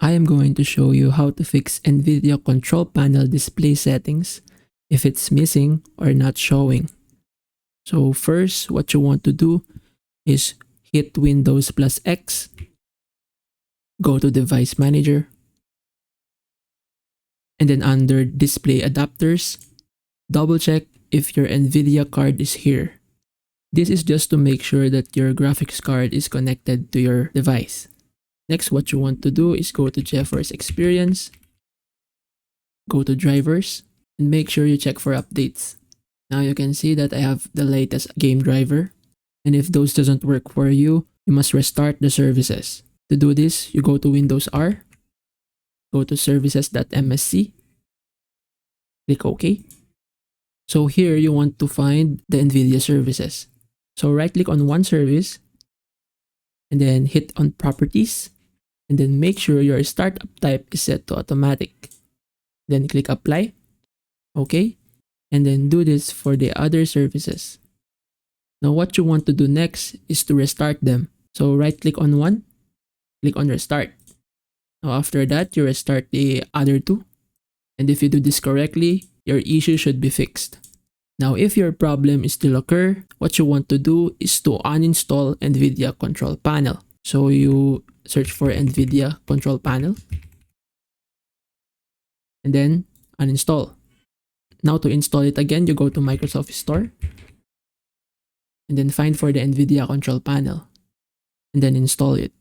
I am going to show you how to fix Nvidia Control Panel display settings if it's missing or not showing. So first, what you want to do is hit Windows plus X, go to Device Manager, and then under Display Adapters, double check if your Nvidia card is here. This is just to make sure that your graphics card is connected to your device. Next, what you want to do is go to GeForce Experience, go to Drivers, and make sure you check for updates. Now you can see that I have the latest game driver, and if those doesn't work for you, you must restart the services. To do this, you go to Windows R, go to services.msc, click OK. So here you want to find the Nvidia services. So right click on one service, and then hit on Properties, and then make sure your startup type is set to automatic. Then click Apply, OK, and then do this for the other services. Now what you want to do next is to restart them. So right click on one, click on Restart. Now after that, you restart the other two, and if you do this correctly, your issue should be fixed. Now if your problem is still occur, what you want to do is to uninstall Nvidia Control Panel. So you search for Nvidia Control Panel, and then uninstall. Now to install it again, you go to Microsoft Store, and then find for the Nvidia Control Panel, and then install it.